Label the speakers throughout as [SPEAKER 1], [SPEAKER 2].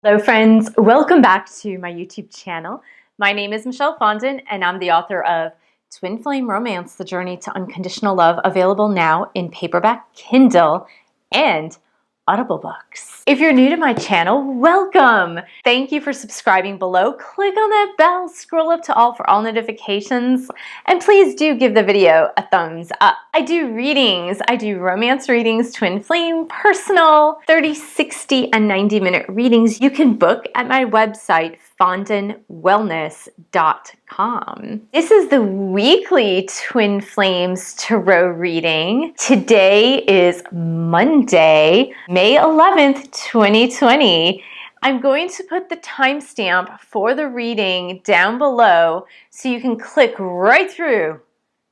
[SPEAKER 1] Hello friends, welcome back to my YouTube channel. My name is Michelle Fondin and I'm the author of Twin Flame Romance, The Journey to Unconditional Love, available now in paperback, Kindle, and Audible books. If you're new to my channel, welcome! Thank you for subscribing below. Click on that bell, scroll up to all for all notifications, and please do give the video a thumbs up. I do readings. I do romance readings, twin flame, personal, 30, 60, and 90-minute readings you can book at my website, fondinwellness.com. This is the weekly Twin Flames Tarot reading. Today is Monday, May 11th, 2020. I'm going to put the timestamp for the reading down below so you can click right through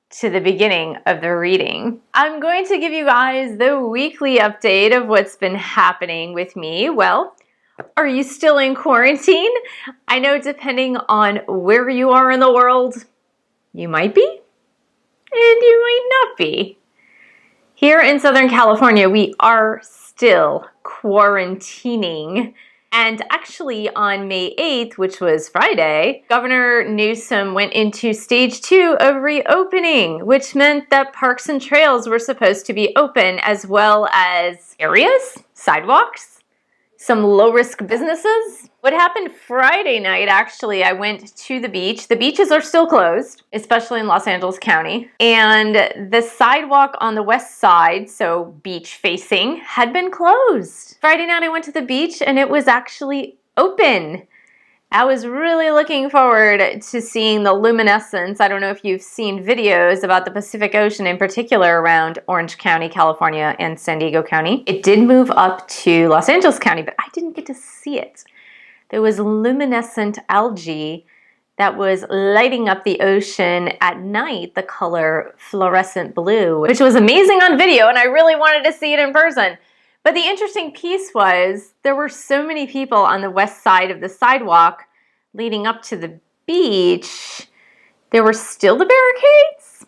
[SPEAKER 1] to the beginning of the reading. I'm going to give you guys the weekly update of what's been happening with me. Well, are you still in quarantine? I know depending on where you are in the world, you might be and you might not be. Here in Southern California, we are still quarantining. And actually on May 8th, which was Friday, Governor Newsom went into stage 2 of reopening, which meant that parks and trails were supposed to be open, as well as areas, sidewalks, some low-risk businesses. What happened Friday night, actually, I went to the beach. The beaches are still closed, especially in Los Angeles County. And the sidewalk on the west side, so beach facing, had been closed. Friday night I went to the beach and it was actually open. I was really looking forward to seeing the luminescence. I don't know if you've seen videos about the Pacific Ocean, in particular around Orange County, California, and San Diego County. It did move up to Los Angeles County, but I didn't get to see it. There was luminescent algae that was lighting up the ocean at night, the color fluorescent blue, which was amazing on video, and I really wanted to see it in person. But the interesting piece was there were so many people on the west side of the sidewalk leading up to the beach. There were still the barricades.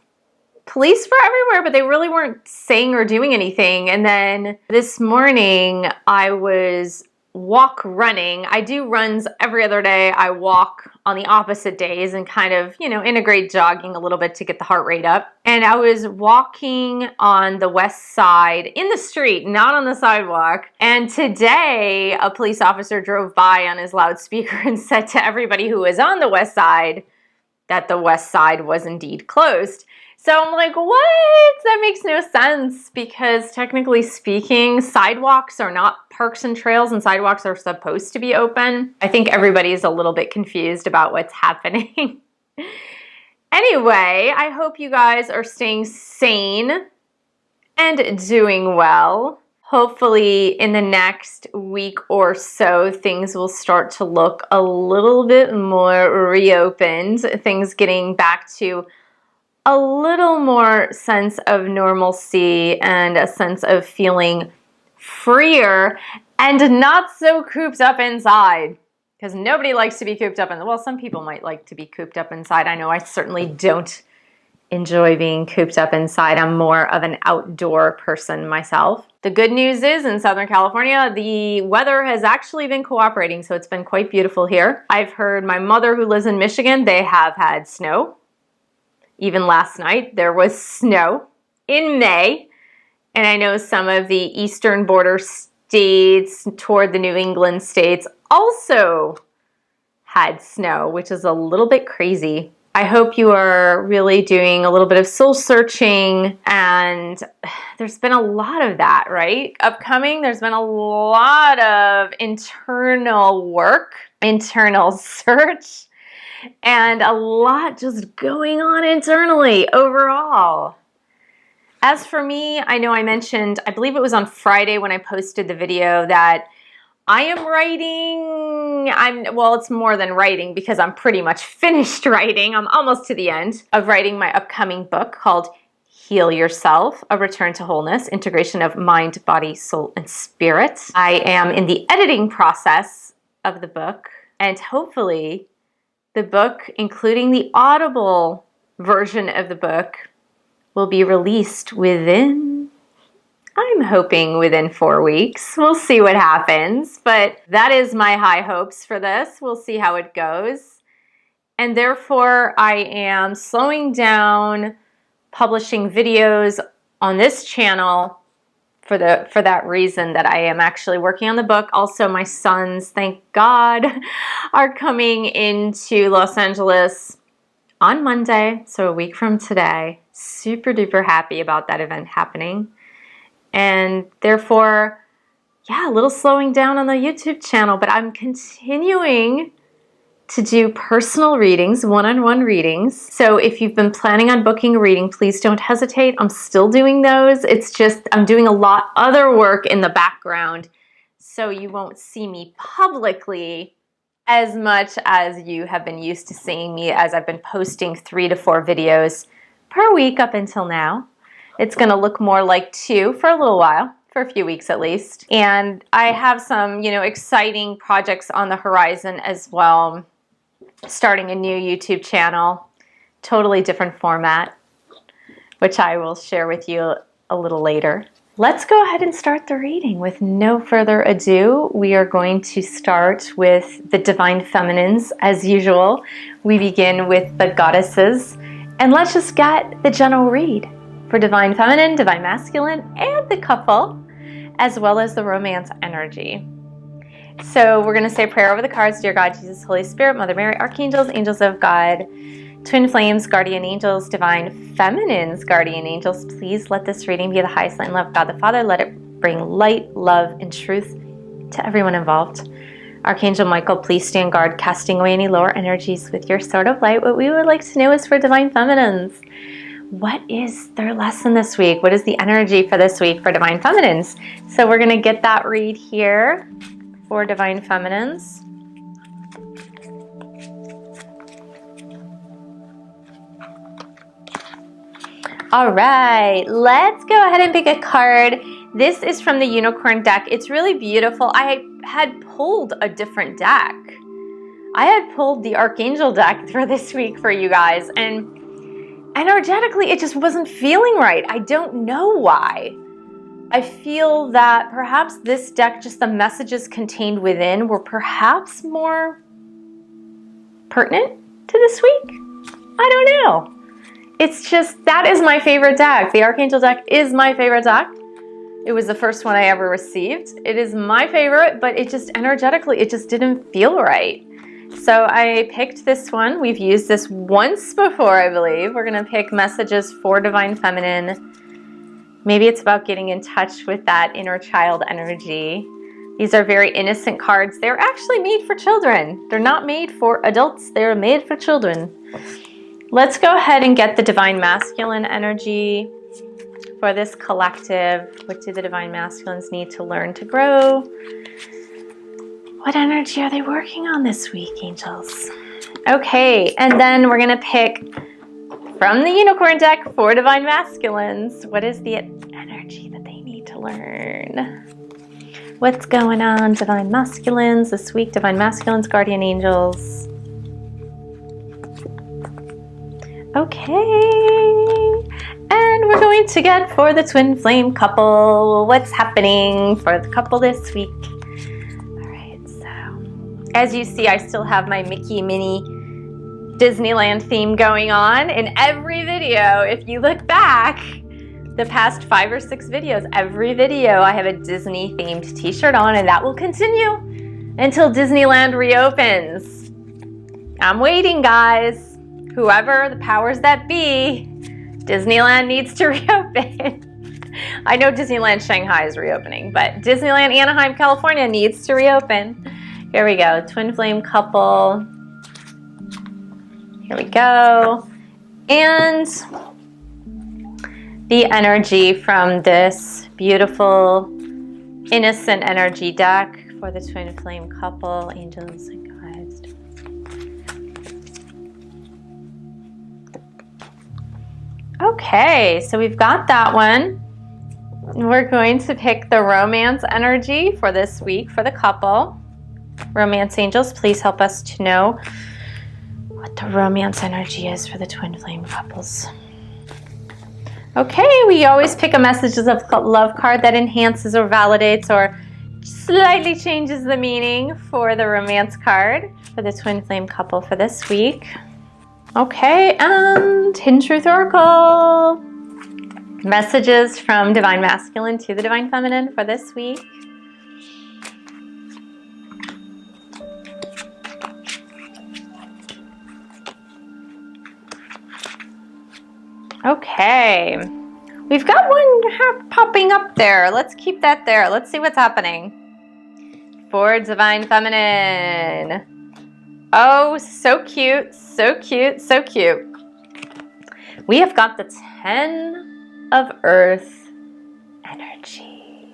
[SPEAKER 1] Police were everywhere, but they really weren't saying or doing anything. And then this morning I was running. I do runs every other day. I walk on the opposite days and kind of, integrate jogging a little bit to get the heart rate up. And I was walking on the west side in the street, not on the sidewalk. And today a police officer drove by on his loudspeaker and said to everybody who was on the west side that the west side was indeed closed. So I'm like, what? That makes no sense, because technically speaking, sidewalks are not parks and trails, and sidewalks are supposed to be open. I think everybody's a little bit confused about what's happening. Anyway, I hope you guys are staying sane and doing well. Hopefully in the next week or so, things will start to look a little bit more reopened, things getting back to a little more sense of normalcy and a sense of feeling freer and not so cooped up inside, because nobody likes to be cooped up well, some people might like to be cooped up inside. I know I certainly don't enjoy being cooped up inside. I'm more of an outdoor person myself. The good news is in Southern California, the weather has actually been cooperating, so it's been quite beautiful here. I've heard my mother, who lives in Michigan, they have had snow. Even last night, there was snow in May. And I know some of the eastern border states toward the New England states also had snow, which is a little bit crazy. I hope you are really doing a little bit of soul searching, and there's been a lot of that, right? Upcoming, there's been a lot of internal work, internal search, and a lot just going on internally overall. As for me, I know I mentioned, I believe it was on Friday when I posted the video, that I am writing, well, it's more than writing, because I'm pretty much finished writing. I'm almost to the end of writing my upcoming book called Heal Yourself, A Return to Wholeness, Integration of Mind, Body, Soul, and Spirit. I am in the editing process of the book, and hopefully the book, including the Audible version of the book, will be released within I'm hoping within 4 weeks. We'll see what happens, but that is my high hopes for this. We'll see how it goes. And therefore, I am slowing down publishing videos on this channel for that reason, that I am actually working on the book. Also, my sons, thank God, are coming into Los Angeles on Monday, so a week from today. Super duper happy about that event happening. And therefore, yeah, a little slowing down on the YouTube channel, but I'm continuing to do personal readings, one-on-one readings. So if you've been planning on booking a reading, please don't hesitate. I'm still doing those. It's just I'm doing a lot other work in the background, so you won't see me publicly as much as you have been used to seeing me, as I've been posting 3 to 4 videos per week up until now. It's going to look more like 2 for a little while, for a few weeks at least. And I have some, exciting projects on the horizon as well. Starting a new YouTube channel, totally different format, which I will share with you a little later. Let's go ahead and start the reading. With no further ado, we are going to start with the Divine Feminines. As usual, we begin with the goddesses, and let's just get the general read for Divine Feminine, Divine Masculine, and the couple, as well as the romance energy. So we're going to say a prayer over the cards. Dear God, Jesus, Holy Spirit, Mother Mary, Archangels, Angels of God, Twin Flames, Guardian Angels, Divine Feminines, Guardian Angels, please let this reading be the highest light and love of God the Father. Let it bring light, love, and truth to everyone involved. Archangel Michael, please stand guard, casting away any lower energies with your sword of light. What we would like to know is for Divine Feminines, what is their lesson this week? What is the energy for this week for Divine Feminines? So we're going to get that read here for Divine Feminines. All right, let's go ahead and pick a card. This is from the Unicorn deck. It's really beautiful. I had pulled a different deck. I had pulled the Archangel deck for this week for you guys, and energetically, it just wasn't feeling right. I don't know why. I feel that perhaps this deck, just the messages contained within, were perhaps more pertinent to this week. I don't know. It's just, that is my favorite deck. The Archangel deck is my favorite deck. It was the first one I ever received. It is my favorite, but it just energetically, it just didn't feel right. So I picked this one. We've used this once before, I believe. We're going to pick messages for Divine Feminine. Maybe it's about getting in touch with that inner child energy. These are very innocent cards. They're actually made for children. They're not made for adults. They're made for children. Let's go ahead and get the Divine Masculine energy for this collective. What do the Divine Masculines need to learn to grow? What energy are they working on this week, angels? Okay, and then we're going to pick from the Unicorn deck for Divine Masculines. What is the energy that they need to learn? What's going on, Divine Masculines, this week? Divine Masculines, Guardian Angels. Okay. And we're going to get for the Twin Flame couple. What's happening for the couple this week? All right, so as you see, I still have my Mickey Minnie Disneyland theme going on in every video. If you look back the past 5 or 6 videos, every video I have a Disney themed t-shirt on, and that will continue until Disneyland reopens. I'm waiting, guys. Whoever the powers that be, Disneyland needs to reopen. I know Disneyland Shanghai is reopening, but Disneyland Anaheim, California needs to reopen. Here we go, Twin Flame couple. Here we go. And the energy from this beautiful, innocent energy deck for the Twin Flame couple, angels and guides. Okay, so we've got that one. We're going to pick the romance energy for this week for the couple. Romance angels, please help us to know what the romance energy is for the Twin Flame couples. Okay, we always pick a messages of love card that enhances or validates or slightly changes the meaning for the romance card for the twin flame couple for this week. Okay, and Hidden Truth Oracle. Messages from Divine Masculine to the Divine Feminine for this week. Okay, we've got one popping up there. Let's keep that there. Let's see what's happening for Divine Feminine. Oh, so cute, so cute, so cute. We have got the 10 of Earth energy.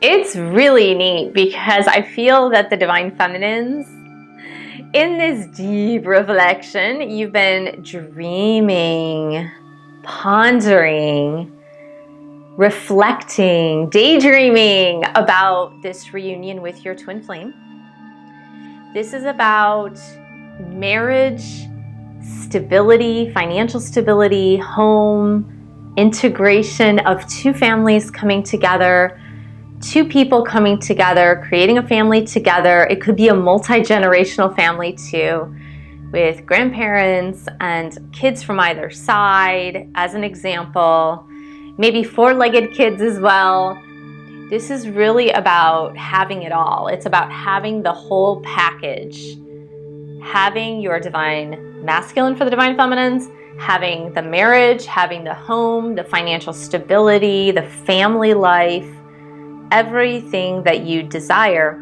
[SPEAKER 1] It's really neat because I feel that the Divine Feminines, in this deep reflection, you've been dreaming, pondering, reflecting, daydreaming about this reunion with your twin flame. This is about marriage, stability, financial stability, home, integration of two families coming together, two people coming together, creating a family together. It could be a multi-generational family too, with grandparents and kids from either side, as an example. Maybe four-legged kids as well. This is really about having it all. It's about having the whole package. Having your Divine Masculine for the Divine Feminines, having the marriage, having the home, the financial stability, the family life, everything that you desire.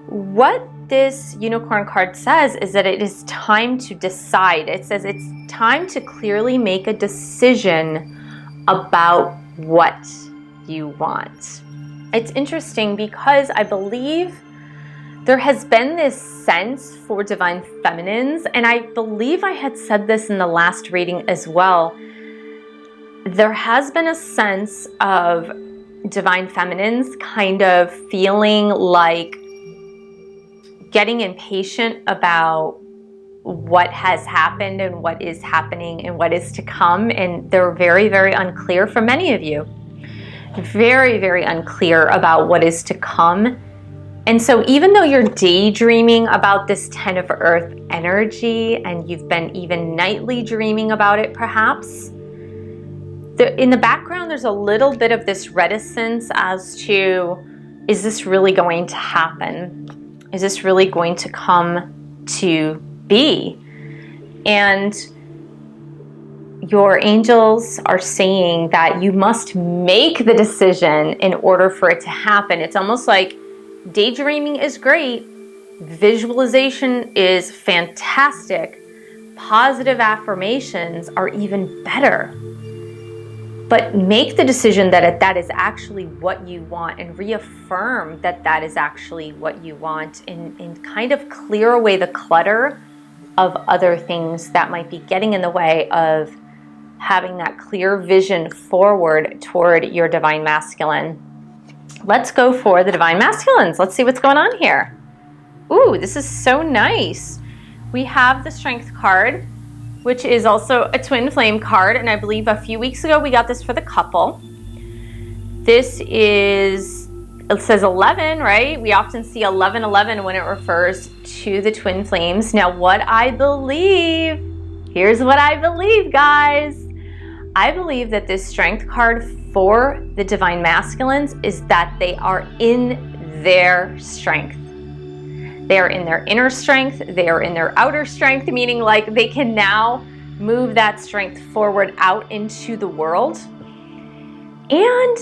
[SPEAKER 1] What this unicorn card says is that it is time to decide. It says it's time to clearly make a decision about what you want. It's interesting because I believe there has been this sense for Divine Feminines, and I believe I had said this in the last reading as well. There has been a sense of Divine Feminines kind of feeling like getting impatient about what has happened and what is happening and what is to come, and they're very, very unclear for many of you. Very, very unclear about what is to come. And so even though you're daydreaming about this 10 of Earth energy, and you've been even nightly dreaming about it perhaps, in the background there's a little bit of this reticence as to, is this really going to happen? Is this really going to come to be? And your angels are saying that you must make the decision in order for it to happen. It's almost like daydreaming is great, visualization is fantastic, positive affirmations are even better. But make the decision that that is actually what you want, and reaffirm that that is actually what you want, and kind of clear away the clutter of other things that might be getting in the way of having that clear vision forward toward your Divine Masculine. Let's go for the Divine Masculines. Let's see what's going on here. Ooh, this is so nice. We have the Strength card, which is also a twin flame card, and I believe a few weeks ago we got this for the couple. This is, it says 11, right? We often see 1111 when it refers to the twin flames. Now what I believe, here's what I believe, guys. I believe that this Strength card for the Divine Masculines is that they are in their strength. They are in their inner strength. They are in their outer strength, meaning like they can now move that strength forward out into the world. And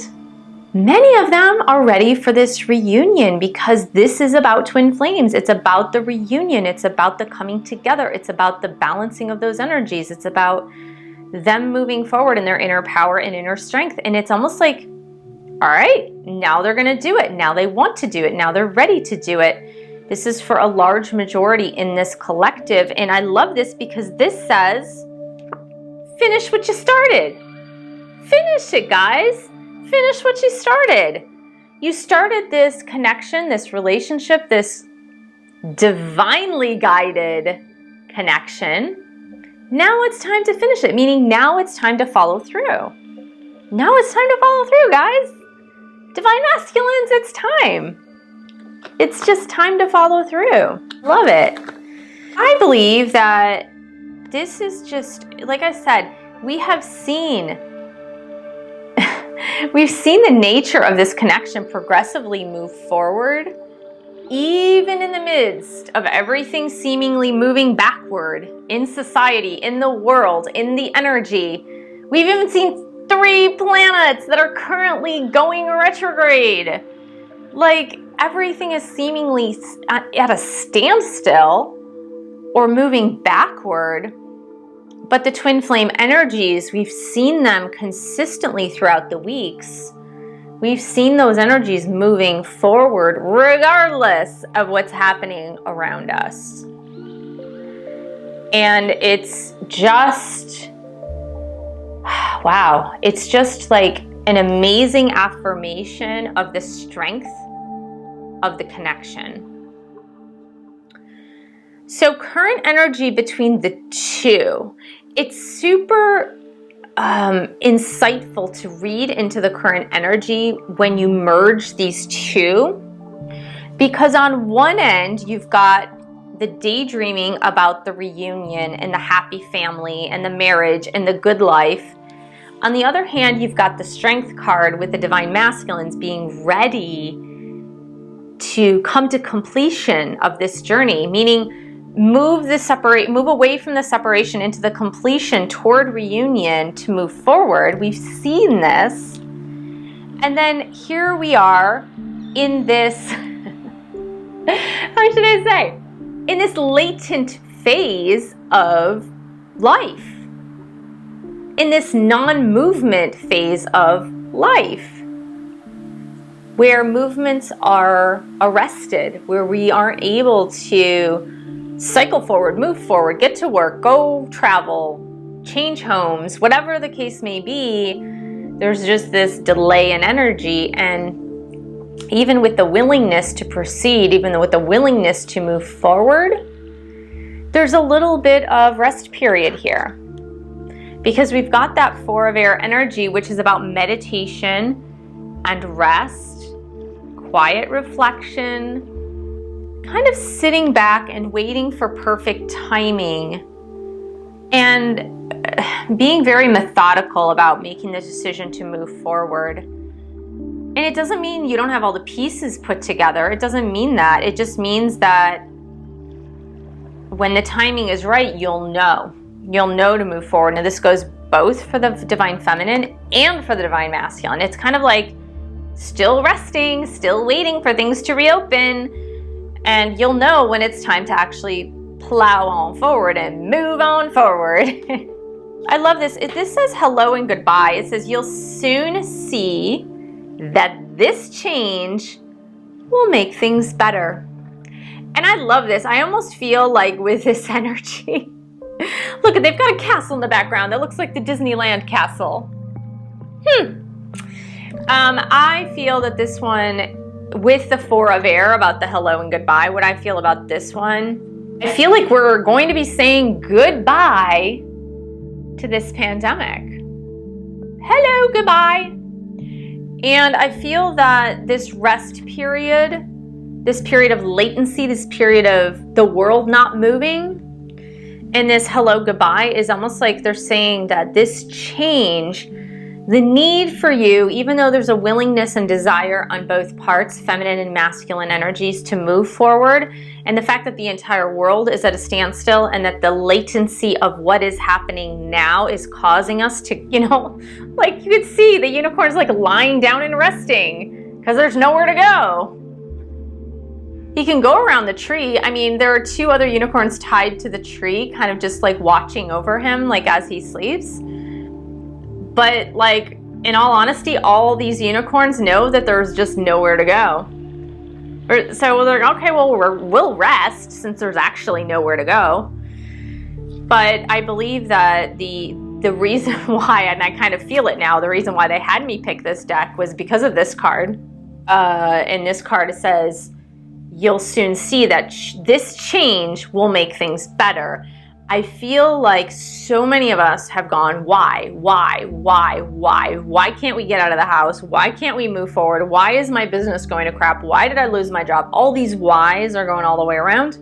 [SPEAKER 1] many of them are ready for this reunion because this is about twin flames. It's about the reunion. It's about the coming together. It's about the balancing of those energies. It's about them moving forward in their inner power and inner strength. And it's almost like, all right, now they're going to do it. Now they want to do it. Now they're ready to do it. This is for a large majority in this collective. And I love this because this says, finish what you started. Finish it, guys. Finish what you started. You started this connection, this relationship, this divinely guided connection. Now it's time to finish it, meaning now it's time to follow through. Now it's time to follow through, guys. Divine masculines, it's time. It's just time to follow through. Love it. I believe that this is just, like I said, we've seen the nature of this connection progressively move forward, even in the midst of everything seemingly moving backward in society, in the world, in the energy. We've even seen 3 planets that are currently going retrograde. Like, everything is seemingly at a standstill or moving backward. But the twin flame energies, we've seen them consistently throughout the weeks. We've seen those energies moving forward regardless of what's happening around us. And it's just, wow, it's just like an amazing affirmation of the strength of the connection. So current energy between the two, it's super insightful to read into the current energy when you merge these two, because on one end you've got the daydreaming about the reunion and the happy family and the marriage and the good life. On the other hand, you've got the strength card with the divine masculines being ready to come to completion of this journey, meaning move away from the separation into the completion toward reunion to move forward. We've seen this. And then here we are in this, how should I say, in this latent phase of life, in this non-movement phase of life, where movements are arrested, where we aren't able to cycle forward, move forward, get to work, go travel, change homes, whatever the case may be. There's just this delay in energy. And even with the willingness to proceed, even with the willingness to move forward, there's a little bit of rest period here. Because we've got that 4 of air energy, which is about meditation and rest, quiet reflection, kind of sitting back and waiting for perfect timing, and being very methodical about making the decision to move forward. And it doesn't mean you don't have all the pieces put together. It doesn't mean that. It just means that when the timing is right, you'll know. You'll know to move forward. And this goes both for the divine feminine and for the divine masculine. It's kind of like still resting, still waiting for things to reopen. And you'll know when it's time to actually plow on forward and move on forward. I love this. This says hello and goodbye. It says you'll soon see that this change will make things better. And I love this. I almost feel like with this energy, look, they've got a castle in the background that looks like the Disneyland castle. I feel that this one, with the 4 of air about the hello and goodbye, what I feel about this one, I feel like we're going to be saying goodbye to this pandemic. Hello, goodbye. And I feel that this rest period, this period of latency, this period of the world not moving, and this hello, goodbye is almost like they're saying that this change, the need for you, even though there's a willingness and desire on both parts, feminine and masculine energies, to move forward, and the fact that the entire world is at a standstill and that the latency of what is happening now is causing us to, like you could see the unicorn's like lying down and resting because there's nowhere to go. He can go around the tree. I mean, there are 2 other unicorns tied to the tree, kind of just like watching over him, like as he sleeps. But like, in all honesty, all these unicorns know that there's just nowhere to go. So they're like, okay, well, we'll rest since there's actually nowhere to go. But I believe that the reason why, and I kind of feel it now, the reason why they had me pick this deck was because of this card. In this card, it says, you'll soon see that this change will make things better. I feel like so many of us have gone, why? Why can't we get out of the house? Why can't we move forward? Why is my business going to crap? Why did I lose my job? All these whys are going all the way around.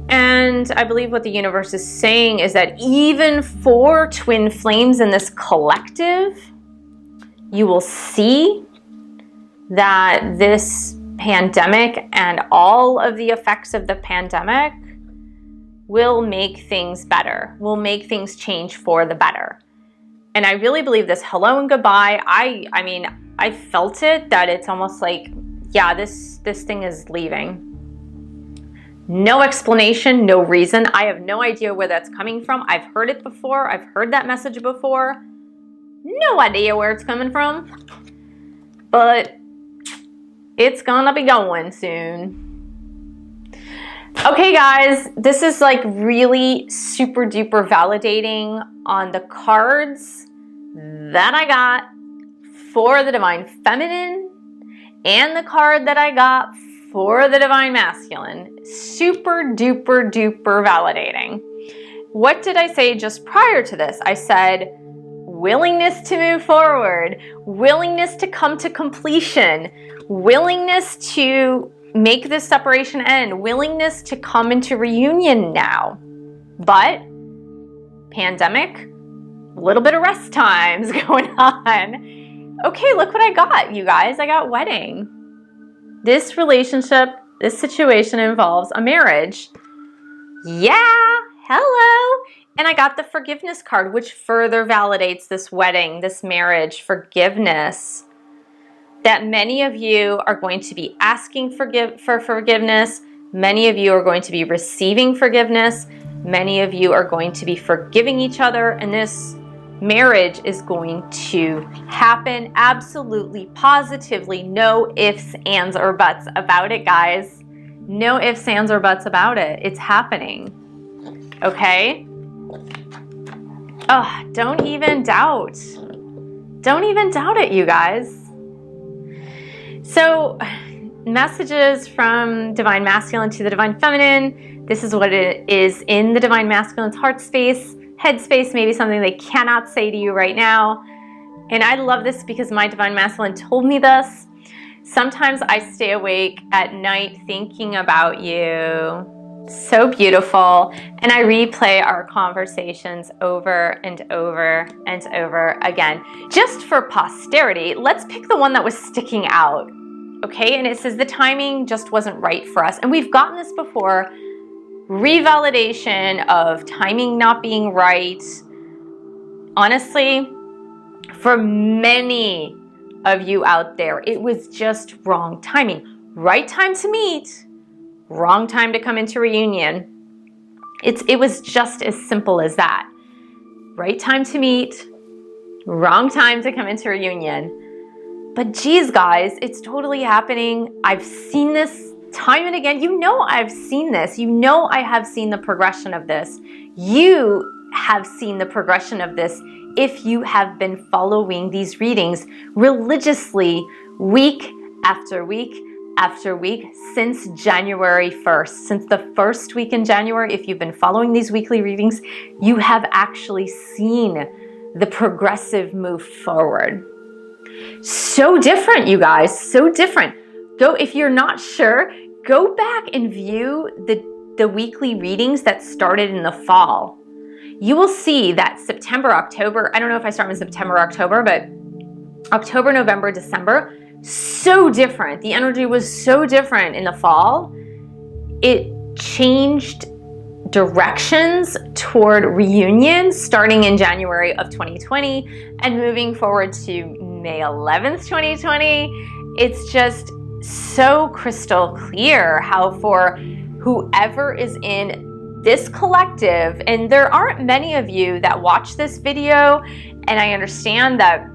[SPEAKER 1] And I believe what the universe is saying is that even for twin flames in this collective, you will see that this pandemic and all of the effects of the pandemic will make things better, will make things change for the better. And I really believe this hello and goodbye. I mean, I felt it, that it's almost like, yeah, this thing is leaving. No explanation, no reason. I have no idea where that's coming from. I've heard it before. I've heard that message before. No idea where it's coming from. But it's gonna be going soon. Okay, guys, this is like really super duper validating on the cards that I got for the Divine Feminine and the card that I got for the Divine Masculine. Super duper duper validating. What did I say just prior to this? I said willingness to move forward, willingness to come to completion, willingness to make this separation end, willingness to come into reunion now. But pandemic, a little bit of rest times going on. Okay, look what I got, you guys. I got wedding. This relationship, this situation involves a marriage. Yeah, hello. And I got the forgiveness card, which further validates this wedding, this marriage, forgiveness. That many of you are going to be asking for forgiveness. Many of you are going to be receiving forgiveness. Many of you are going to be forgiving each other. And this marriage is going to happen absolutely, positively. No ifs, ands, or buts about it, guys. No ifs, ands, or buts about it. It's happening. Okay? Oh, don't even doubt. Don't even doubt it, you guys. So, messages from Divine Masculine to the Divine Feminine. This is what it is in the Divine Masculine's heart space, head space, maybe something they cannot say to you right now. And I love this because my Divine Masculine told me this. Sometimes I stay awake at night thinking about you. So beautiful. And I replay our conversations over and over and over again. Just for posterity, let's pick the one that was sticking out. Okay, and it says the timing just wasn't right for us. And we've gotten this before. Revalidation of timing not being right. Honestly, for many of you out there, it was just wrong timing. Right time to meet, wrong time to come into reunion. It was just as simple as that. Right time to meet, wrong time to come into reunion. But geez, guys, it's totally happening. I've seen this time and again. You know I've seen this. You know I have seen the progression of this. You have seen the progression of this if you have been following these readings religiously week after week after week since January 1st. Since the first week in January, if you've been following these weekly readings, you have actually seen the progressive move forward. So different, you guys, so different. If you're not sure, go back and view the weekly readings that started in the fall. You will see that September, October, I don't know if I start in September, October, but October, November, December, so different. The energy was so different in the fall. It changed directions toward reunion starting in January of 2020 and moving forward to May 11th, 2020. It's just so crystal clear how for whoever is in this collective, and there aren't many of you that watch this video, and I understand that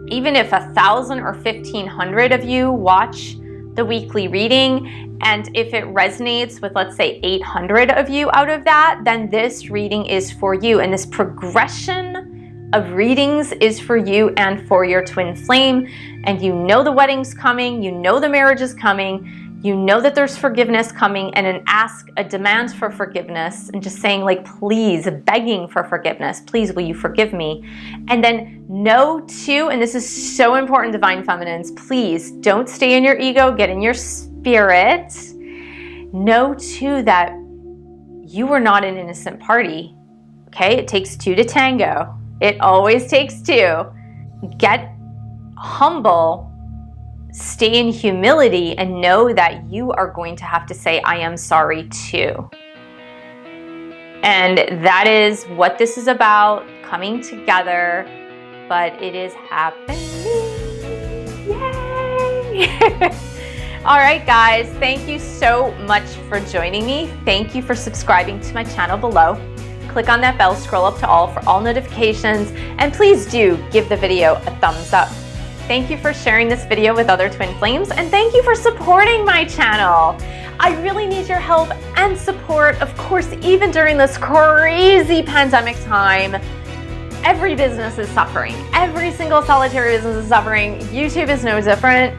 [SPEAKER 1] even if 1,000 or 1,500 of you watch the weekly reading, and if it resonates with, let's say, 800 of you out of that, then this reading is for you. And this progression of readings is for you and for your twin flame. And you know the wedding's coming, you know the marriage is coming, you know that there's forgiveness coming, and an ask, a demand for forgiveness, and just saying like, please, begging for forgiveness, please, will you forgive me? And then no to, and this is so important, Divine Feminines, please don't stay in your ego, get in your spirit. Know too that you are not an innocent party, okay? It takes two to tango. It always takes two. Get humble, stay in humility, and know that you are going to have to say, I am sorry too. And that is what this is about, coming together, but it is happening. Yay! All right, guys, thank you so much for joining me. Thank you for subscribing to my channel below. Click on that bell, scroll up to all for all notifications, and please do give the video a thumbs up. Thank you for sharing this video with other twin flames, and thank you for supporting my channel. I really need your help and support, of course, even during this crazy pandemic time. Every business is suffering. Every single solitary business is suffering. YouTube is no different.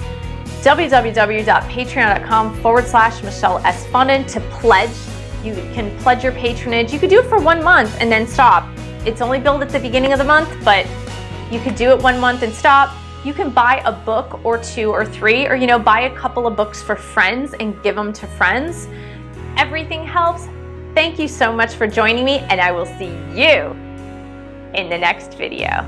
[SPEAKER 1] www.patreon.com/MichelleFondin to pledge. You can pledge your patronage. You could do it for 1 month and then stop. It's only billed at the beginning of the month, but you could do it 1 month and stop. You can buy a book or 2 or 3, or buy a couple of books for friends and give them to friends. Everything helps. Thank you so much for joining me, and I will see you in the next video.